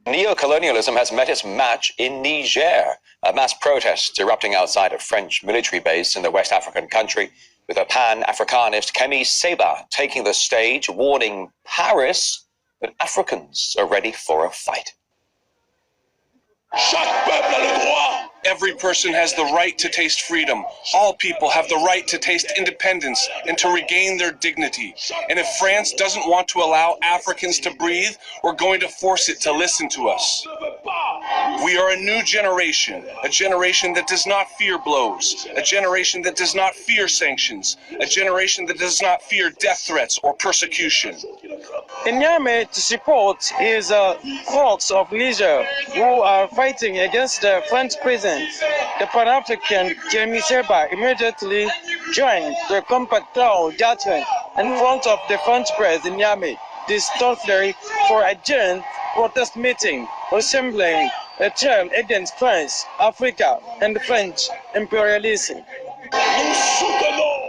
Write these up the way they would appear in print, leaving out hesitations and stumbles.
Neo-colonialism has met its match in Niger. Mass protests erupting outside a French military base in the West African country, with a Pan-Africanist Kemi Seba taking the stage, warning Paris that Africans are ready for a fight. Every person has the right to taste freedom. All people have the right to taste independence and to regain their dignity. And if France doesn't want to allow Africans to breathe, we're going to force it to listen to us. We are a new generation, a generation that does not fear blows, a generation that does not fear sanctions, a generation that does not fear death threats or persecution. In Niamey, to support his folks of Niger who are fighting against the French prison, the Pan-African Kemi Seba immediately joined the compact crowd gathering in front of the French press in Niamey this Thursday for a joint protest meeting resembling a trial against France, Africa, and French imperialism.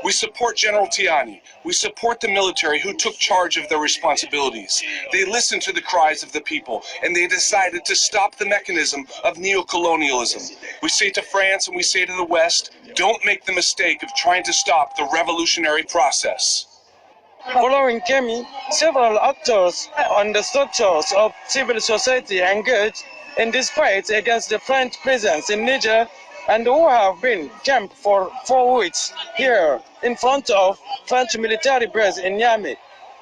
We support General Tiani. We support the military who took charge of their responsibilities. They listened to the cries of the people, and they decided to stop the mechanism of neo-colonialism. We say to France and we say to the West, don't make the mistake of trying to stop the revolutionary process. Following Kemi, several actors and the structures of civil society engaged in this fight against the French presence in Niger, and who have been camped for 4 weeks here in front of French military base in Niamey,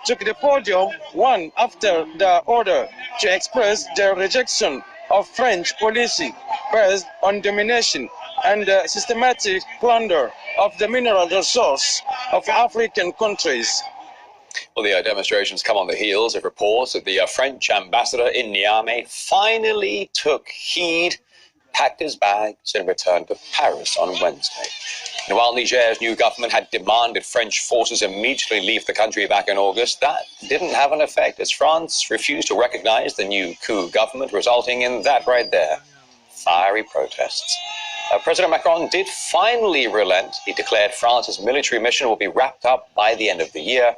took the podium one after the other to express their rejection of French policy based on domination and the systematic plunder of the mineral resource of African countries. Well, the demonstrations come on the heels of reports that the French ambassador in Niamey finally took heed, packed his bags and returned to Paris on Wednesday. And while Niger's new government had demanded French forces immediately leave the country back in August, that didn't have an effect as France refused to recognize the new coup government, resulting in that right there, fiery protests. President Macron did finally relent. He declared France's military mission will be wrapped up by the end of the year.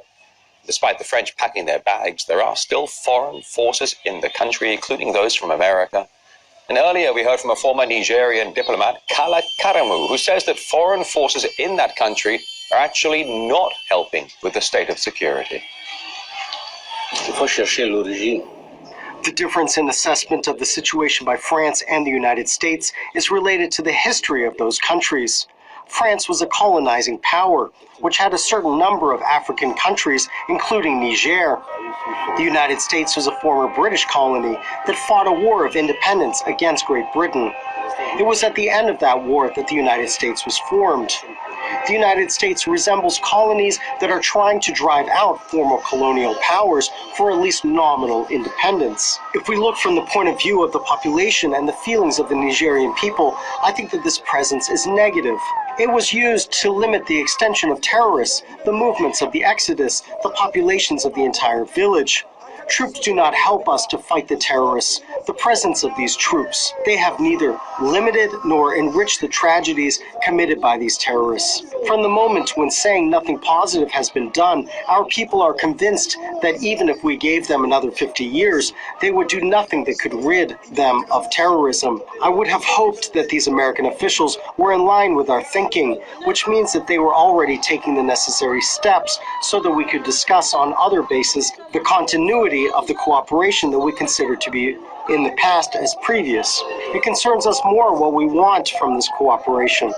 Despite the French packing their bags, there are still foreign forces in the country, including those from America. And earlier we heard from a former Nigerian diplomat, Kala Karamu, who says that foreign forces in that country are actually not helping with the state of security. The difference in assessment of the situation by France and the United States is related to the history of those countries. France was a colonizing power, which had a certain number of African countries, including Niger. The United States was a former British colony that fought a war of independence against Great Britain. It was at the end of that war that the United States was formed. The United States resembles colonies that are trying to drive out former colonial powers for at least nominal independence. If we look from the point of view of the population and the feelings of the Nigerian people, I think that this presence is negative. It was used to limit the extension of terrorists, the movements of the exodus, the populations of the entire village. Troops do not help us to fight the terrorists. The presence of these troops, they have neither limited nor enriched the tragedies committed by these terrorists. From the moment when saying nothing positive has been done, our people are convinced that even if we gave them another 50 years, they would do nothing that could rid them of terrorism. I would have hoped that these American officials were in line with our thinking, which means that they were already taking the necessary steps so that we could discuss on other bases the continuity of the cooperation that we consider to be in the past as previous. It concerns us more what we want from this cooperation,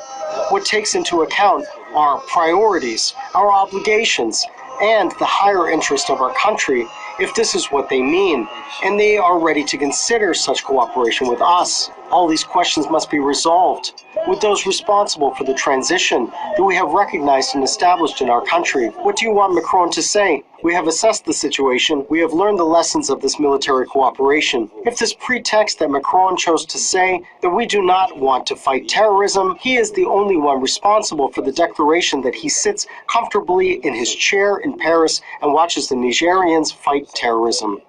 what takes into account our priorities, our obligations, and the higher interest of our country, if this is what they mean, and they are ready to consider such cooperation with us. All these questions must be resolved with those responsible for the transition that we have recognized and established in our country. What do you want Macron to say? We have assessed the situation. We have learned the lessons of this military cooperation. If this pretext that Macron chose to say that we do not want to fight terrorism, he is the only one responsible for the declaration that he sits comfortably in his chair in Paris and watches the Nigerians fight terrorism.